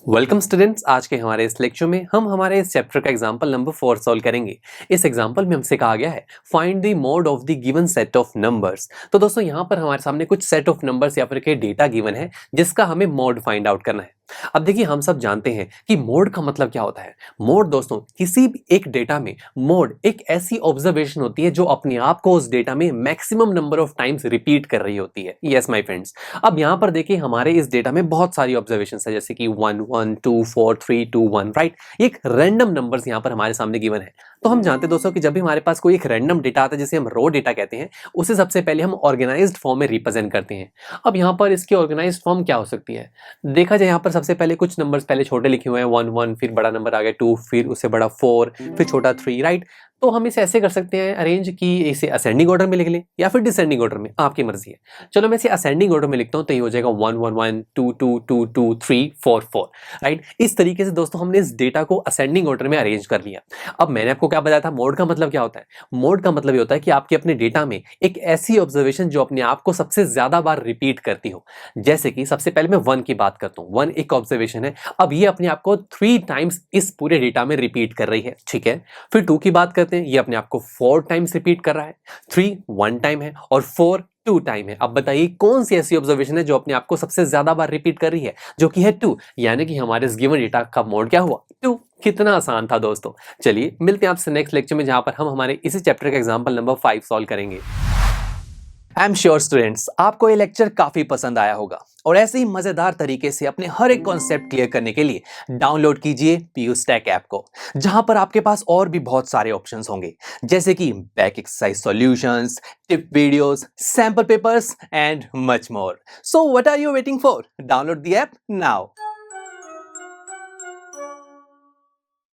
Welcome students, आज के हमारे इस लेक्चर में हम हमारे इस चैप्टर का एग्जांपल नंबर 4 सॉल्व करेंगे। इस एग्जांपल में हमसे कहा गया है find the mode of the given set of numbers. तो दोस्तों यहाँ पर हमारे सामने कुछ सेट ऑफ नंबर्स या फिर के डेटा गिवन है जिसका हमें मोड फाइंड आउट करना है। अब देखिए, हम सब जानते हैं कि मोड का मतलब क्या होता है। मोड दोस्तों किसी भी एक डेटा में मोड एक ऐसी ऑब्जर्वेशन होती है जो अपने आप को उस डेटा में maximum number of times repeat कर रही होती है। यस माय फ्रेंड्स, अब यहाँ पर देखिए हमारे इस डेटा में बहुत सारी ऑब्जर्वेशन है, जैसे कि 1 1 2 4 3 2 1, राइट। एक रैंडम नंबर्स यहाँ पर हमारे सामने गिवन है। तो हम जानते हैं दोस्तों कि जब भी हमारे पास कोई एक रैंडम डेटा आता है जिसे हम रो डेटा कहते हैं, उसे सबसे पहले हम ऑर्गेनाइज्ड फॉर्म में रिप्रेजेंट करते हैं। अब यहाँ पर इसकी ऑर्गेनाइज्ड फॉर्म क्या हो सकती है, देखा जाए यहाँ पर सबसे पहले कुछ नंबर्स पहले छोटे लिखे हुए हैं 1 1, फिर बड़ा नंबर आ गया 2, फिर उससे बड़ा 4, फिर छोटा 3, राइट। तो हम इसे ऐसे कर सकते हैं अरेंज कि इसे असेंडिंग ऑर्डर में लिख लें या फिर डिसेंडिंग ऑर्डर में, आपकी मर्जी है। चलो मैं इसे असेंडिंग ऑर्डर में लिखता हूं, तो ये हो जाएगा 1 1 1 2 2 2 2 3 4 4, राइट। इस तरीके से दोस्तों हमने इस डेटा को असेंडिंग ऑर्डर में अरेंज कर लिया। अब मैंने आपको क्या बताया था, मोड का मतलब क्या होता है। मोड का मतलब ये होता है कि आपके अपने डेटा में एक ऐसी ऑब्जर्वेशन जो अपने आप को सबसे ज्यादा बार रिपीट करती हो। जैसे कि सबसे पहले मैं 1 की बात करता हूँ। 1 एक ऑब्जर्वेशन है, अब ये अपने आप को 3 टाइम्स इस पूरे डेटा में रिपीट कर रही है, ठीक है। फिर 2 की बात करते हैं, ये अपने आप को 4 टाइम्स रिपीट कर रहा है। 3 1 टाइम है और 4 2 टाइम है। अब बताइए कौन सी ऐसी ऑब्जर्वेशन है जो अपने आप को सबसे ज्यादा बार रिपीट कर रही है, जो कि है 2, यानी कि हमारे इस गिवन डेटा का मोड क्या हुआ, 2। कितना आसान था दोस्तों। चलिए मिलते हैं आपसे नेक्स्ट लेक्चर में, जहां पर हम हमारे इसी चैप्टर का एग्जांपल नंबर 5 सॉल्व करेंगे। आई एम श्योर स्टूडेंट्स, आपको ये लेक्चर काफी पसंद आया होगा और ऐसे ही मजेदार तरीके से अपने हर एक कॉन्सेप्ट क्लियर करने के लिए डाउनलोड कीजिए पीयू स्टैक ऐप को, जहां पर आपके पास और भी बहुत सारे ऑप्शंस होंगे, जैसे कि back exercise solutions, tip videos, sample papers and much more. So what are you waiting for? Download the app now.